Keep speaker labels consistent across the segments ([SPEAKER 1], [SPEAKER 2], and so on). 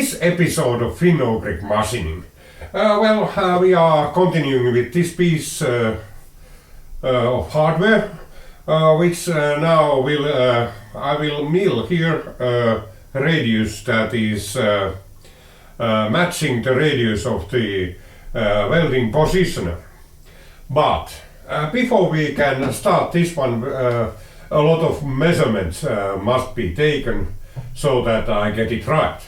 [SPEAKER 1] this episode of Finno-Ugric Machining, we are continuing with this piece of hardware, which now I will mill here radius that is matching the radius of the welding positioner. But before we can start this one, a lot of measurements must be taken so that I get it right.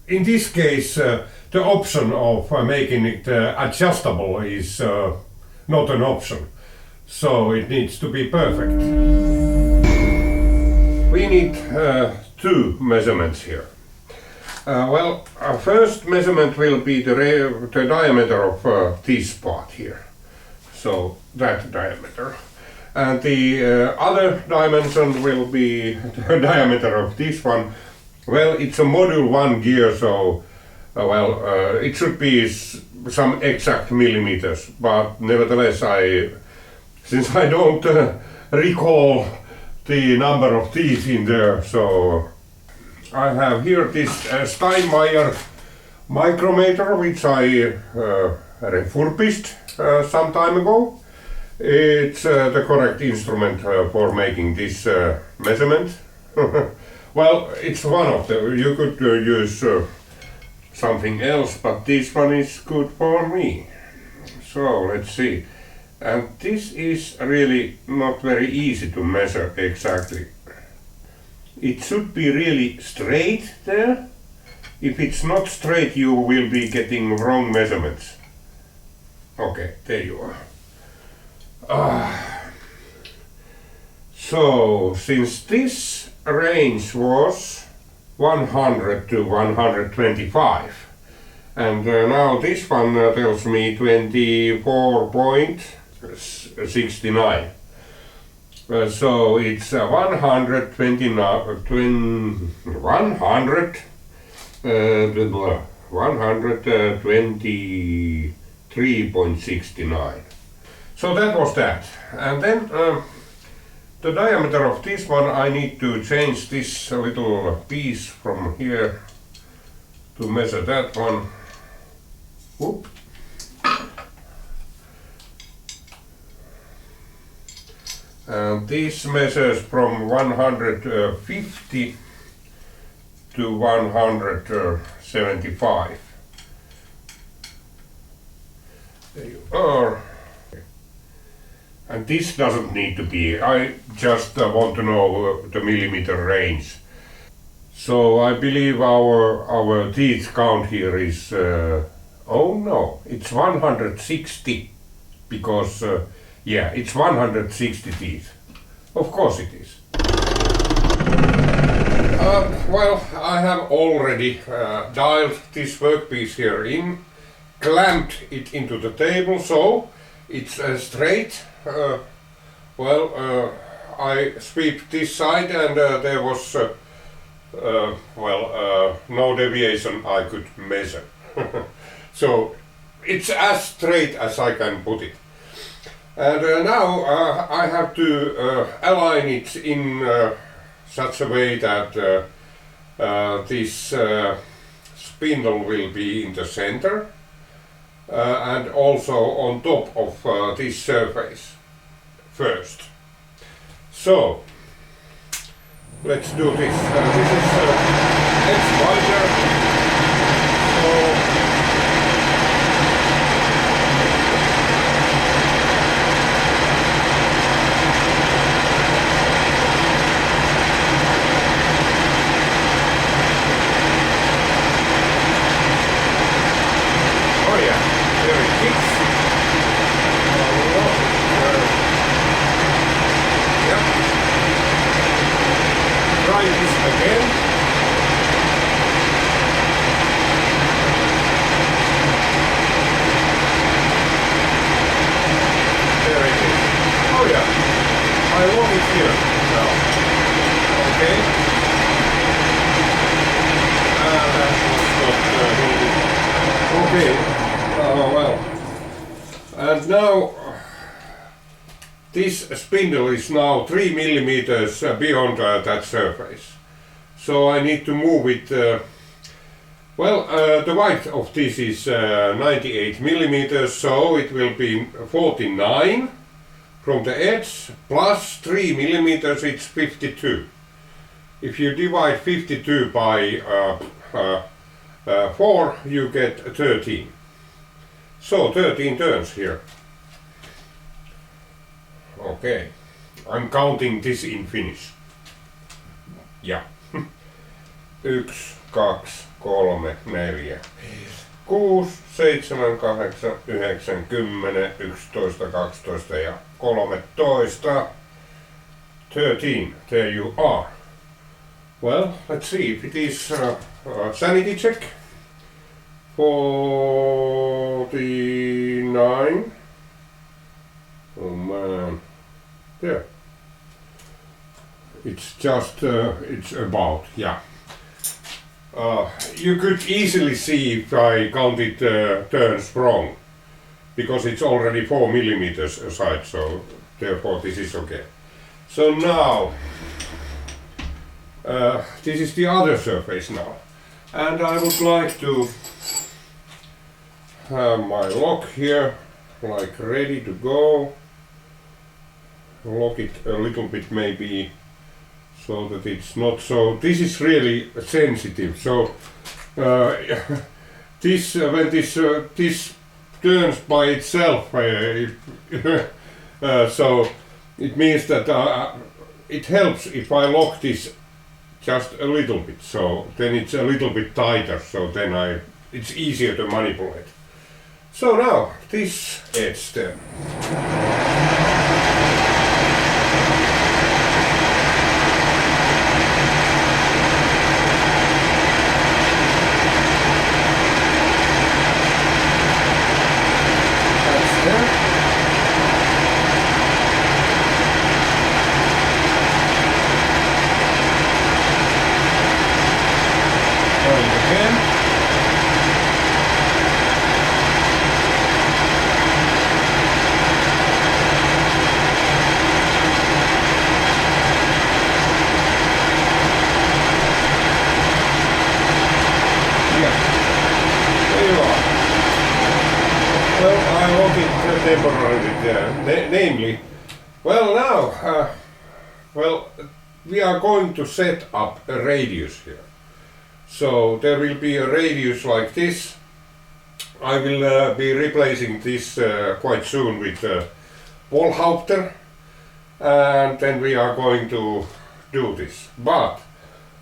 [SPEAKER 1] In this case, the option of making it adjustable is not an option, so it needs to be perfect. We need two measurements here. Our first measurement will be the diameter of this part here, so that diameter. And the other dimension will be the diameter of this one. Well, it's a module 1 gear, so it should be some exact millimeters, but nevertheless, since I don't recall the number of teeth in there, so I have here this Steinmeier micrometer, which I refurbished some time ago. It's the correct instrument for making this measurement. Well, it's one of them. You could use something else, but this one is good for me. So let's see. And this is really not very easy to measure exactly. It should be really straight there. If it's not straight, you will be getting wrong measurements. Okay, there you are. So, since this range was 100 to 125, and now this one tells me 24.69. So it's 123.69. So that was that. And then the diameter of this one, I need to change this little piece from here to measure that one. Whoop. And this measures from 150 to 175. There you are. And this doesn't need to be, I just want to know the millimeter range. So I believe our teeth count here is, oh no, it's 160, because it's 160 teeth. Of course it is. I have already dialed this workpiece here in, clamped it into the table, so it's straight. I sweep this side, and there was no deviation I could measure. So it's as straight as I can put it. And now I have to align it in such a way that this spindle will be in the center and also on top of this surface first. So let's do this. This is edge wider. Try this again. There it is. Oh yeah, I want it here now. Okay. That's not And now this spindle is now 3 millimeters beyond that surface. So I need to move it. The width of this is 98 millimeters, so it will be 49 from the edge plus 3 millimeters, it's 52. If you divide 52 by 4, you get 13. So 13 turns here. Okay, I'm counting this in Finnish. Yeah. 1, 2, 3, 4, 6, 7, 8, 9, 10, 11, 12 ja 13. 13, there you are. Well, let's see if it is sanity check. 49. Oh man. There. It's just, it's about, yeah. You could easily see if I counted turns wrong, because it's already 4 millimeters aside, so therefore this is okay. So now, this is the other surface now, and I would like to have my lock here, like ready to go. Lock it a little bit maybe, so that it's not so. This is really sensitive. So this when this turns by itself, so it means that it helps if I lock this just a little bit. So then it's a little bit tighter. So then it's easier to manipulate. So now this edge there. Namely, well now, we are going to set up a radius here. So there will be a radius like this. I will be replacing this quite soon with Wohlhaupter, and then we are going to do this. But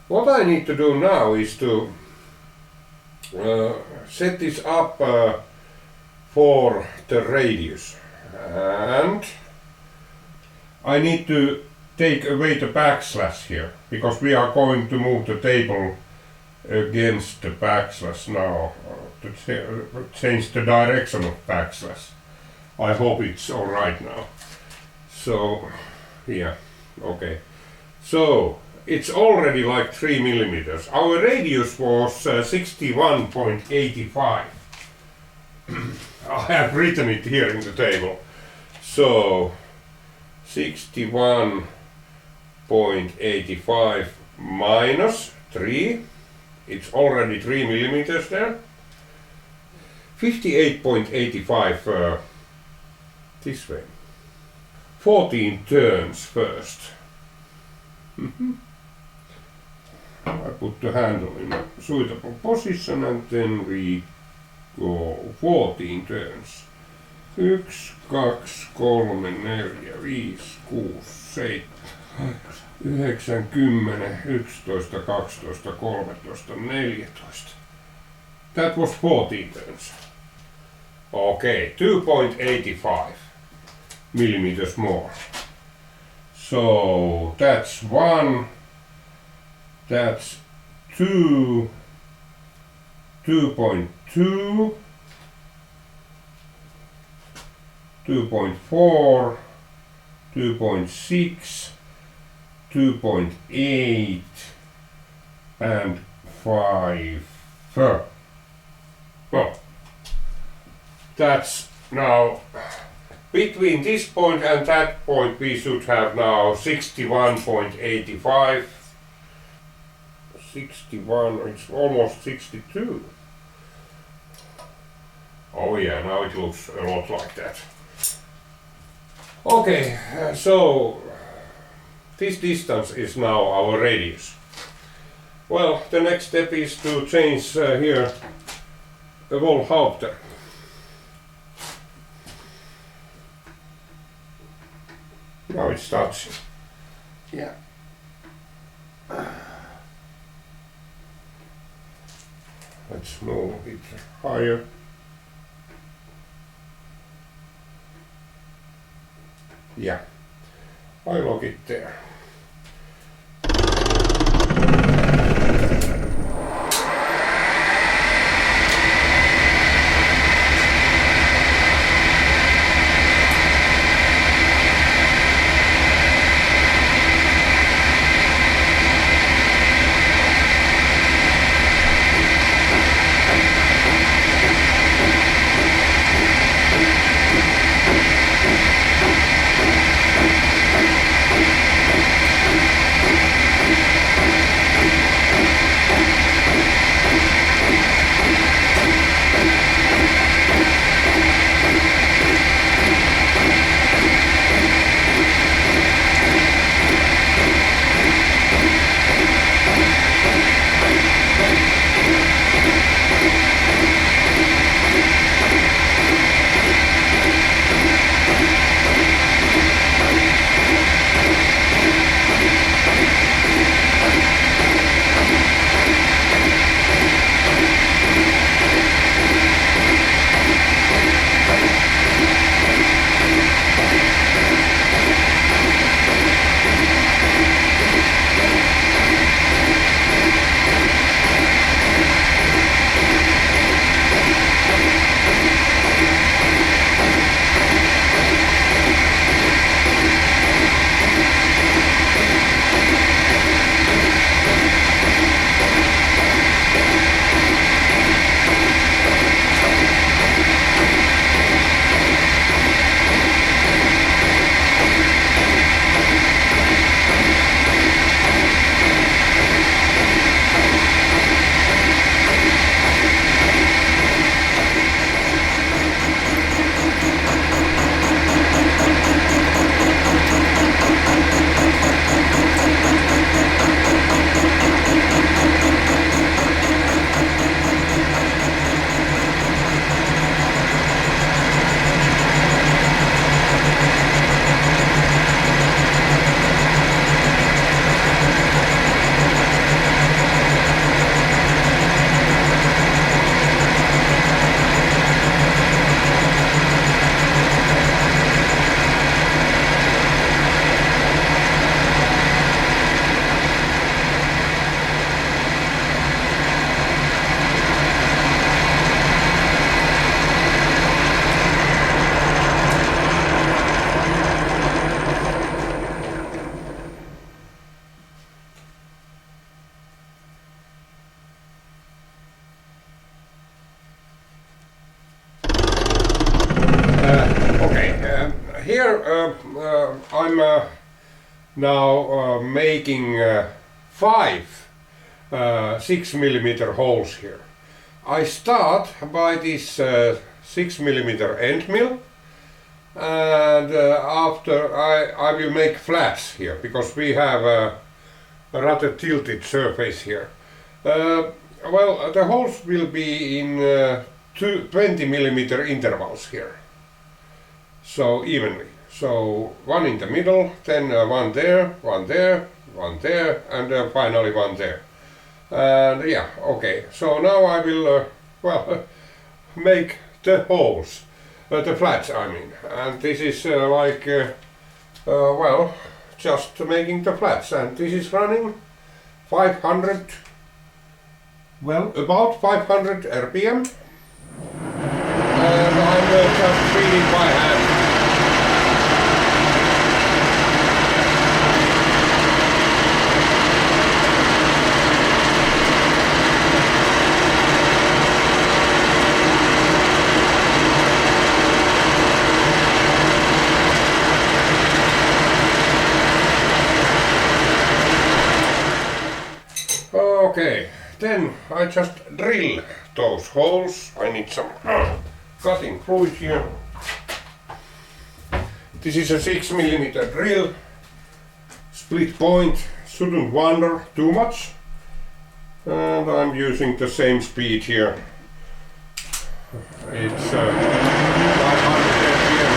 [SPEAKER 1] what I need to do now is to set this up for the radius. And I need to take away the backslash here, because we are going to move the table against the backslash now, to change the direction of backslash. I hope it's alright now. So, yeah, okay. So, it's already like 3 millimeters. Our radius was 61.85. I have written it here in the table. So 61.85 minus 3, it's already 3 millimeters there. 58.85 this way. 14 turns first. I put the handle in a suitable position and then we go 14 turns. 1, 2, 3, 4, 5, 6, 7, 8, 9, 10, 11, 12, 13, 14. That was 14 turns. Okay, 2.85 millimeters more. So that's 1, that's 2, 2.2, 2.4, 2.6, 2.8 and 5. Well, that's now between this point and that point we should have now 61.85. 61, it's almost 62. Oh yeah, now it looks a lot like that. Okay, so this distance is now our radius. Well, the next step is to change here the Volthaupter. Now it's touching. Yeah. Let's move a bit higher. Yeah, I lock it there. I'm now making 5 6mm holes here. I start by this 6mm end mill, and after I will make flats here because we have a rather tilted surface here. Well, the holes will be in 20mm intervals here, so evenly. So one in the middle, then one there, one there, one there, and finally one there. And yeah, okay. So now I will, well, make the holes, the flats I mean. And this is like, well, just making the flats. And this is running 500, well, about 500 RPM. And I'm just feeding by hand. Okay, then I just drill those holes. I need some cutting fluid here. This is a 6mm drill. Split point, shouldn't wander too much. And I'm using the same speed here. It's 500 RPM.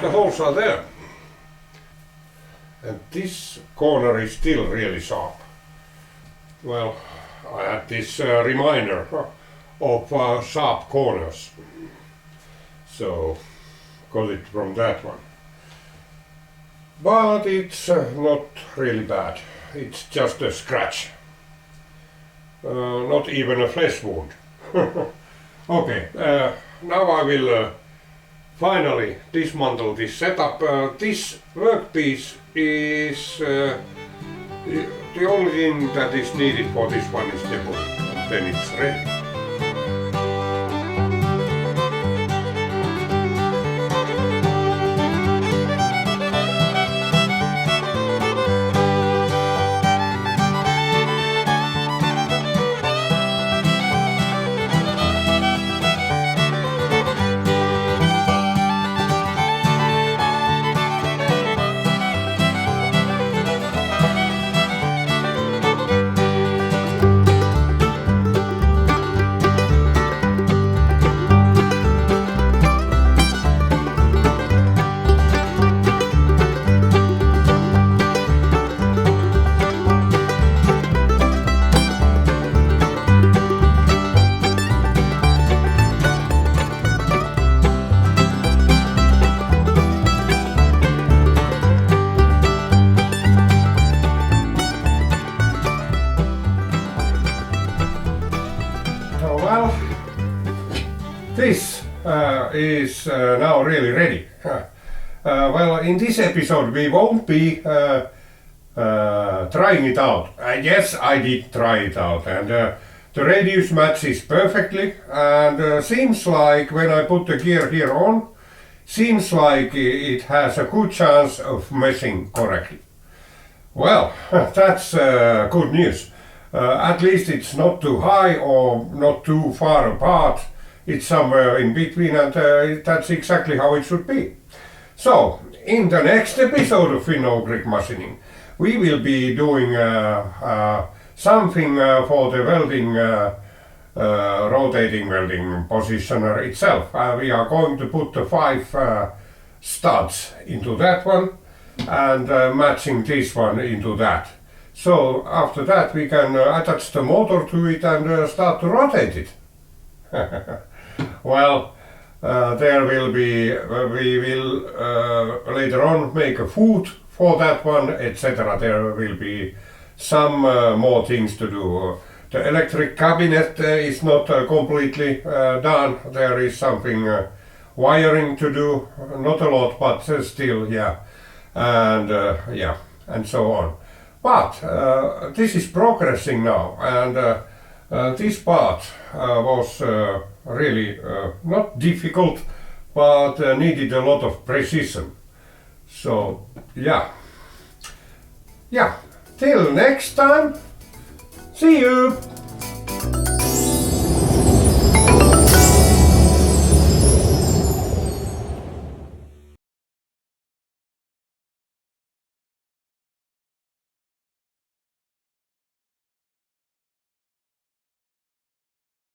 [SPEAKER 1] The holes are there, and this corner is still really sharp. Well, I had this reminder of sharp corners, so got it from that one. But it's not really bad, it's just a scratch, not even a flesh wound. Okay, now I will finally dismantle this setup. This workpiece is the only thing that is needed for this one is the wood. Then it's ready. Well, this is now really ready. Well, in this episode we won't be trying it out. Yes, I did try it out, and the radius matches perfectly, and seems like when I put the gear here on, seems like it has a good chance of meshing correctly. Well, that's good news. At least it's not too high or not too far apart. It's somewhere in between, and that's exactly how it should be. So, in the next episode of Finn-Ogric Machining, we will be doing something for the welding, rotating welding positioner itself. We are going to put the 5 studs into that one and matching this one into that. So after that we can attach the motor to it and start to rotate it. Well, there will be, we will later on make a food for that one, etc. There will be some more things to do. The electric cabinet is not completely done. There is something wiring to do, not a lot, but still, yeah, and so on. But this is progressing now, and this part was really not difficult, but needed a lot of precision. So yeah, till next time, see you!